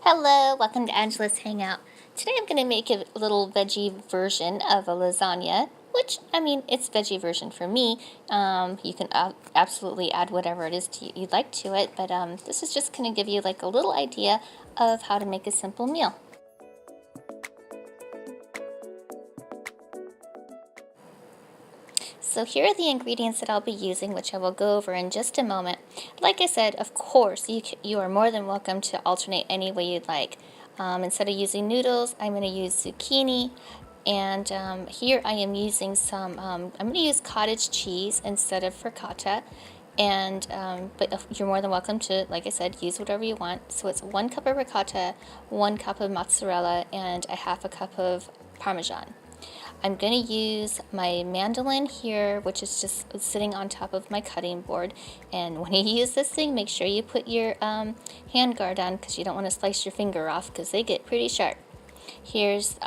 Hello, welcome to Angela's Hangout. Today I'm going to make a little veggie version of a lasagna, which, it's veggie version for me. You can absolutely add whatever it is you'd like to it, but this is just going to give you like a little idea of how to make a simple meal. So here are the ingredients that I'll be using, which I will go over in just a moment. Like I said, of course, you are more than welcome to alternate any way you'd like. Instead of using noodles, I'm going to use zucchini. And here I am using I'm going to use cottage cheese instead of ricotta. And but you're more than welcome to, like I said, use whatever you want. So it's 1 cup of ricotta, 1 cup of mozzarella, and a half a cup of parmesan. I'm going to use my mandolin here, which is just sitting on top of my cutting board. And when you use this thing, make sure you put your hand guard on, because you don't want to slice your finger off, because they get pretty sharp. Here's,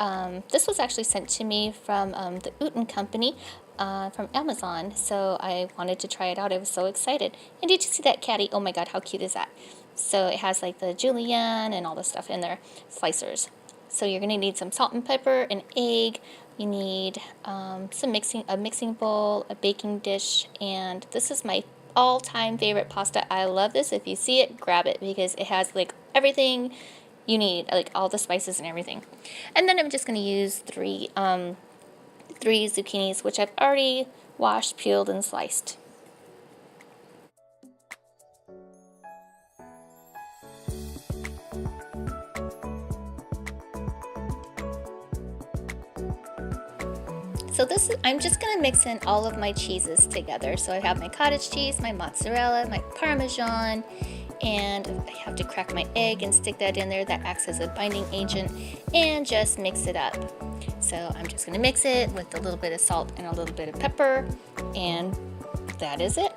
this was actually sent to me from the Uten company from Amazon, so I wanted to try it out. I was so excited. And did you see that caddy? Oh my god, how cute is that? So it has like the julienne and all the stuff in there, slicers. So you're going to need some salt and pepper, an egg. You need a mixing bowl, a baking dish, and this is my all-time favorite pasta. I love this. If you see it, grab it, because it has like everything you need, like all the spices and everything. And then I'm just going to use three zucchinis, which I've already washed, peeled, and sliced. So I'm just going to mix in all of my cheeses together. So I have my cottage cheese, my mozzarella, my parmesan, and I have to crack my egg and stick that in there. That acts as a binding agent, and just mix it up. So I'm just going to mix it with a little bit of salt and a little bit of pepper, and that is it.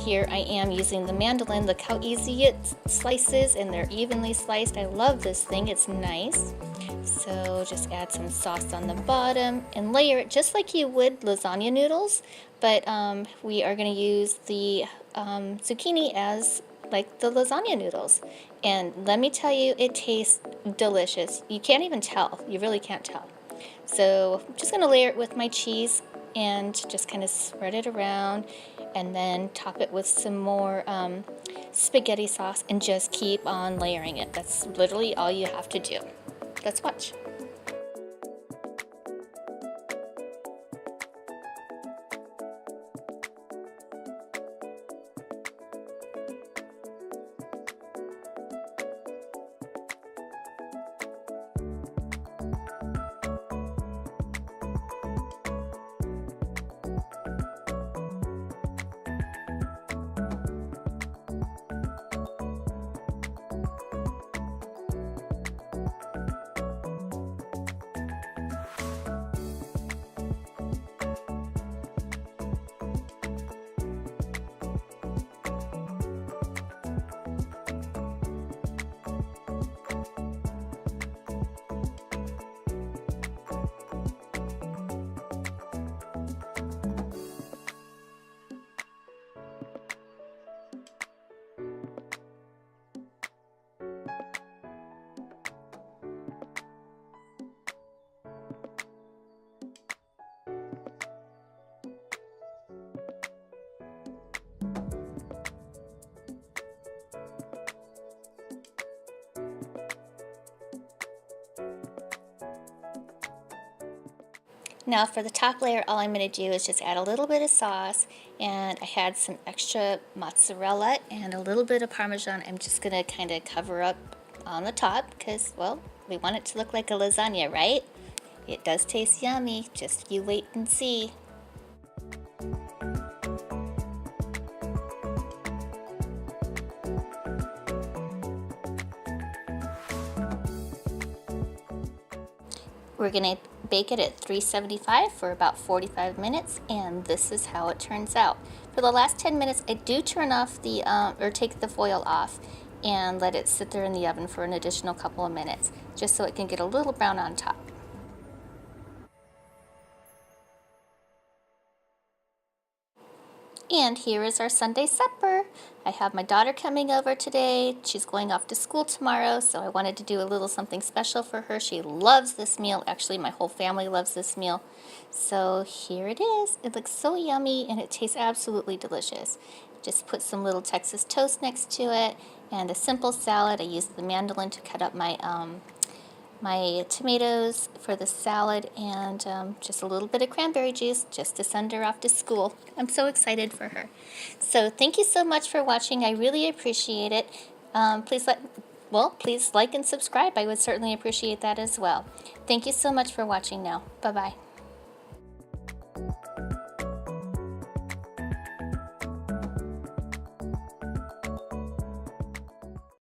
Here I am using the mandolin. Look how easy it slices, and they're evenly sliced. I love this thing. It's nice. So just add some sauce on the bottom and layer it just like you would lasagna noodles, but we are going to use the zucchini as like the lasagna noodles. And let me tell you, it tastes delicious. You can't even tell. You really can't tell. So I'm just going to layer it with my cheese and just kind of spread it around, and then top it with some more spaghetti sauce, and just keep on layering it. That's literally all you have to do. Let's watch. Now for the top layer, all I'm going to do is just add a little bit of sauce, and I had some extra mozzarella and a little bit of parmesan. I'm just going to kind of cover up on the top because, well, we want it to look like a lasagna, right? It does taste yummy, just you wait and see. We're going to bake it at 375 for about 45 minutes, and this is how it turns out. For the last 10 minutes, I do turn off or take the foil off and let it sit there in the oven for an additional couple of minutes, just so it can get a little brown on top. And here is our Sunday supper. I have my daughter coming over today. She's going off to school tomorrow, so I wanted to do a little something special for her. She loves this meal. Actually, my whole family loves this meal. So here it is. It looks so yummy and it tastes absolutely delicious. Just put some little Texas toast next to it and a simple salad. I used the mandolin to cut up my tomatoes for the salad, and just a little bit of cranberry juice just to send her off to school. I'm so excited for her. So thank you so much for watching. I really appreciate it. Please like and subscribe. I would certainly appreciate that as well. Thank you so much for watching now. Bye-bye.